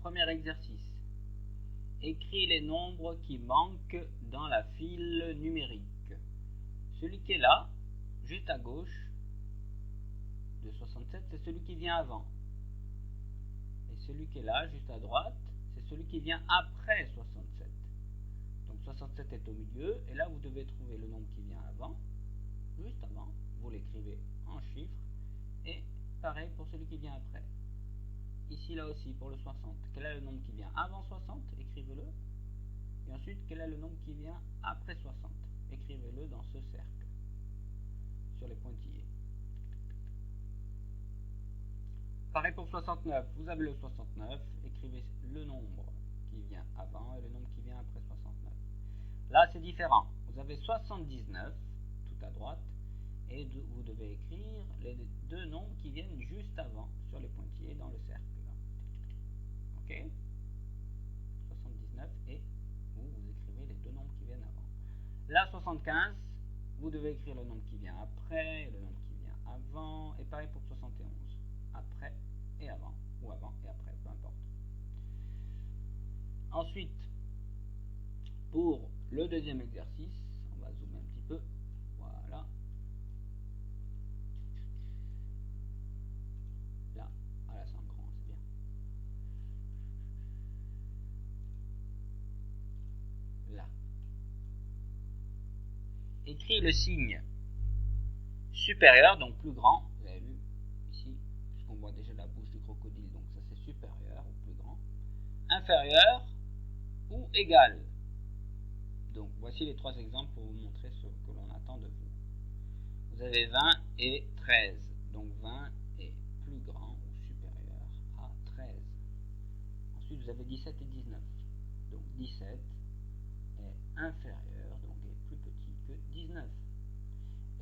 premier exercice. Écris les nombres qui manquent dans la file numérique. Celui qui est là, juste à gauche de 67, c'est celui qui vient avant. Et celui qui est là, juste à droite, c'est celui qui vient après 67. Donc 67 est au milieu, et là vous devez trouver le nombre qui vient avant, juste avant, vous l'écrivez en chiffres, et pareil pour celui qui vient après. Ici, là aussi, pour le 60, quel est le nombre qui vient avant 60? Écrivez-le. Et ensuite, quel est le nombre qui vient après 60? Écrivez-le dans ce cercle, sur les pointillés. Pareil pour 69, vous avez le 69, écrivez le nombre qui vient avant et le nombre qui vient après 69. Là, c'est différent. Vous avez 79, tout à droite, et vous devez écrire les deux nombres qui viennent juste avant, sur les pointillés dans le cercle. Ok? 79 et vous écrivez les deux nombres qui viennent avant. Là, 75, vous devez écrire le nombre qui vient après, et le nombre qui vient avant, et pareil pour 71, après et avant, ou avant et après, peu importe. Ensuite, pour le deuxième exercice, on va zoomer un petit peu, voilà. Là, c'est en grand, c'est bien. Là. Écris le signe supérieur, donc plus grand, vous avez vu ici, puisqu'on voit déjà la bouche du crocodile, donc ça c'est supérieur ou plus grand, inférieur ou égal. Donc voici les trois exemples pour vous montrer ce que l'on attend de vous. Vous avez 20 et 13, donc 20 est plus grand ou supérieur à 13. Ensuite vous avez 17 et 19, donc 17 est inférieur, donc est plus petit que 19.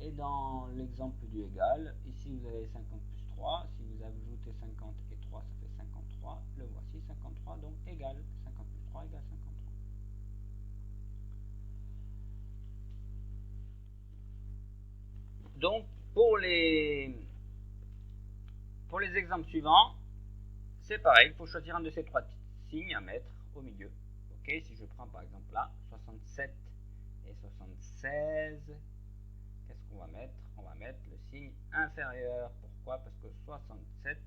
Et dans l'exemple du égal, ici vous avez 50 plus 3, si vous ajoutez 50 et 3, ça fait 53, le voici 53, donc égal, 50 plus 3 égale 53. Donc pour les exemples suivants, c'est pareil, il faut choisir un de ces trois signes à mettre au milieu. Ok, si je prends par exemple là, 67 et 76, qu'est-ce qu'on va mettre? On va mettre le signe inférieur. Pourquoi? Parce que 67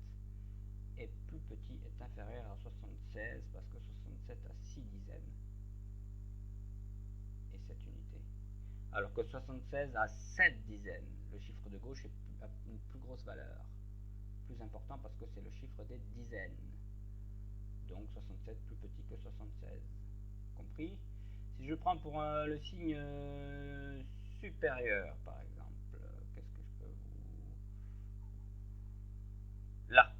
est plus petit, est inférieur à 76, parce que 67 a 6 dizaines et 7 unités. Alors que 76 a 7 dizaines. Le chiffre de gauche a une plus grosse valeur. Plus important parce que c'est le chiffre des dizaines. Donc 67 plus petit que 76. Compris? Si je prends pour le signe supérieur, par exemple, qu'est-ce que je peux vous... Là.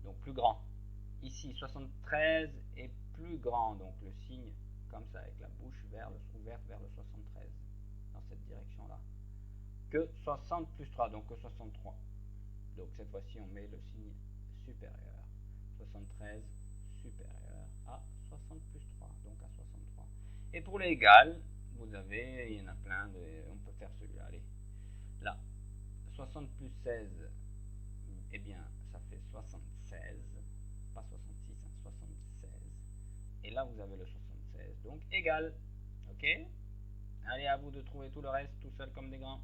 Donc plus grand. Ici, 73 est plus grand, donc le signe comme ça, avec la bouche ouverte vers le 73, dans cette direction-là, que 60 plus 3, donc que 63. Donc cette fois-ci, on met le signe supérieur. 73 supérieur à 60 plus 3, donc à 63. Et pour l'égal, vous avez, il y en a plein, on peut faire celui-là, allez. Là, 60 plus 16, eh bien, ça fait 76, pas 66, hein, 76. Et là, vous avez le 76, donc égal. Ok? Allez, à vous de trouver tout le reste tout seul comme des grands.